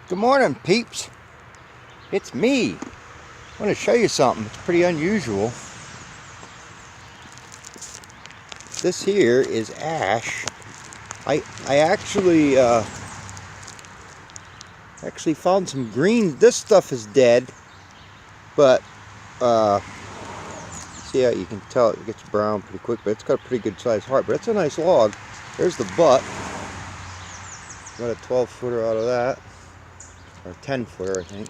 Good morning, peeps. It's me. I want to show you something. It's pretty unusual. This here is ash. I actually found some green. This stuff is dead, but see how you can tell it gets brown pretty quick. But it's got a pretty good sized heart. But it's a nice log. There's the butt. Got a 12-footer out of that. Or 10-footer, I think.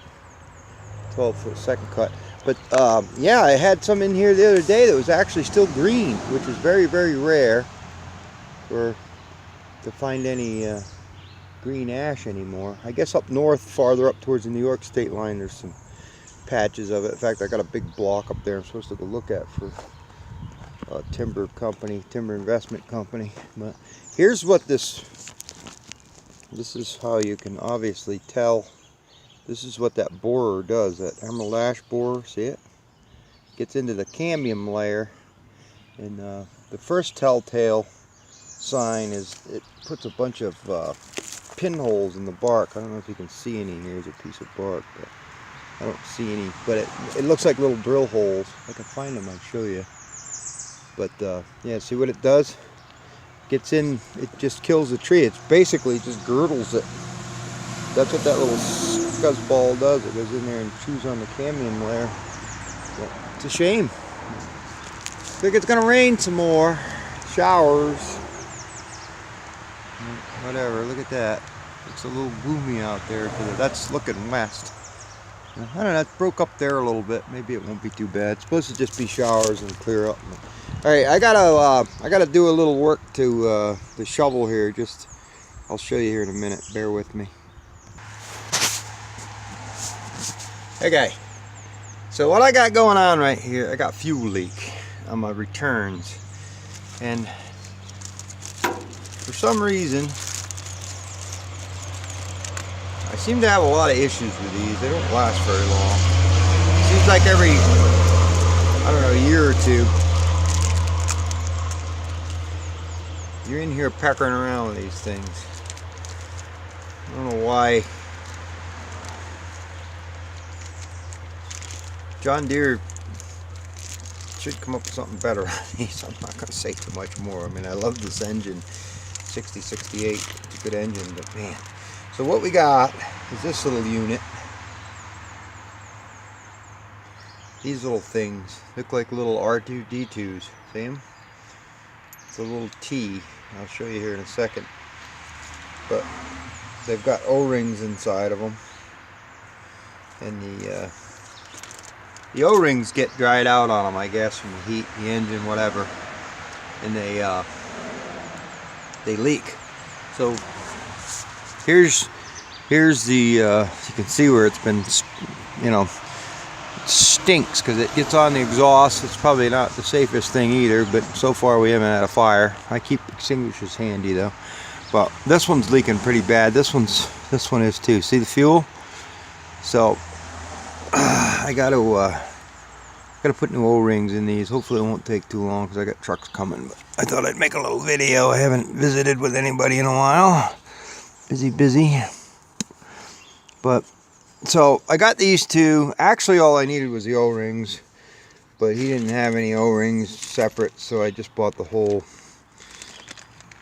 12-foot second cut. But yeah, I had some in here the other day that was actually still green, which is very, very rare to find any green ash anymore. I guess up north, farther up towards the New York state line, there's some patches of it. In fact, I got a big block up there I'm supposed to go look at for a timber investment company. But here's what this is how you can obviously tell. This is what that borer does, that emerald ash borer, see it? Gets into the cambium layer, and the first telltale sign is it puts a bunch of pinholes in the bark. I don't know if you can see any. Here's a piece of bark, but I don't see any, but it looks like little drill holes. If I can find them, I'll show you. But yeah, see what it does? Gets in, it just kills the tree. It's basically just girdles it. That's what that little scuzzball does. It goes in there and chews on the cambium layer. But it's a shame. I think it's gonna rain some more. Showers. Whatever, look at that. It's a little gloomy out there. That's looking west. I don't know, it broke up there a little bit. Maybe it won't be too bad. It's supposed to just be showers and clear up. All right, I gotta do a little work to the shovel here. I'll show you here in a minute. Bear with me. Okay, so what I got going on right here, I got fuel leak on my returns, and for some reason I seem to have a lot of issues with these. They don't last very long. Seems like every, I don't know, a year or two, you're in here peckering around with these things. I don't know why. John Deere should come up with something better on these. I'm not going to say too much more. I mean, I love this engine, 6068. It's a good engine, but man. So what we got is this little unit. These little things look like little R2-D2s. See them? It's a little T. I'll show you here in a second. But they've got O-rings inside of them, and the O-rings get dried out on them, I guess, from the heat, the engine, whatever, and they leak. So here's the you can see where it's been, you know, it stinks because it gets on the exhaust. It's probably not the safest thing either, but so far we haven't had a fire. I keep extinguishers handy though. But this one's leaking pretty bad. This one is too. See the fuel? So I gotta put new O-rings in these. Hopefully it won't take too long because I got trucks coming. But I thought I'd make a little video. I haven't visited with anybody in a while. Busy. But so I got these two. Actually, all I needed was the O-rings, but he didn't have any O-rings separate, so I just bought the whole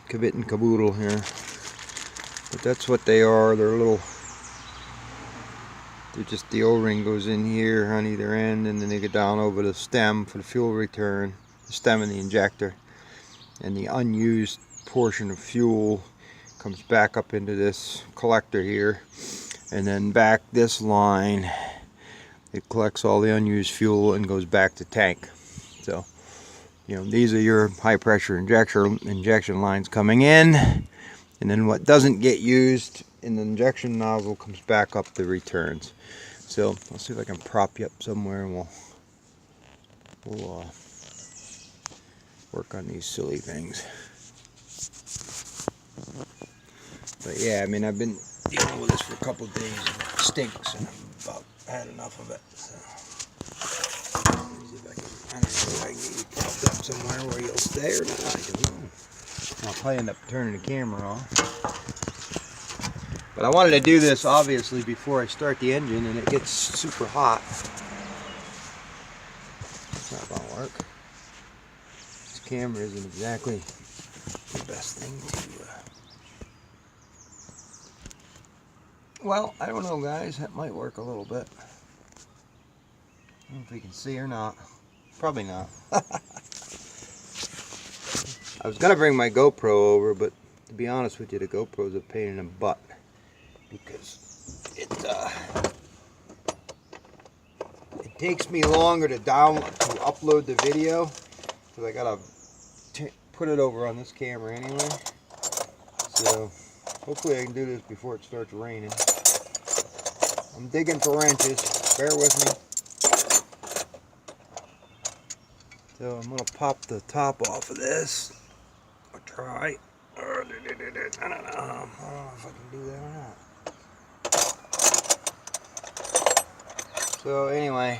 kit and caboodle here. But that's what they are. They're just the O-ring goes in here on either end, and then they get down over the stem for the fuel return, the stem and the injector, and the unused portion of fuel comes back up into this collector here, and then back this line it collects all the unused fuel and goes back to tank. So, you know, these are your high pressure injection lines coming in, and then what doesn't get used in the injection nozzle comes back up the returns. So I'll see if I can prop you up somewhere, and we'll work on these silly things. But yeah, I mean, I've been dealing with this for a couple of days, and it stinks, and I've about had enough of it. So see if I can get you propped up somewhere where you'll stay or not. I don't know. I'll probably end up turning the camera off. But I wanted to do this obviously before I start the engine, and it gets super hot. It's not going to work. This camera isn't exactly the best thing to... Well, I don't know, guys. That might work a little bit. I don't know if you can see or not. Probably not. I was going to bring my GoPro over, but to be honest with you, the GoPro is a pain in the butt. Because it takes me longer to upload the video. Because I got to put it over on this camera anyway. So hopefully I can do this before it starts raining. I'm digging for wrenches. Bear with me. So I'm going to pop the top off of this. I'll try. I don't know if I can do that or not. So anyway,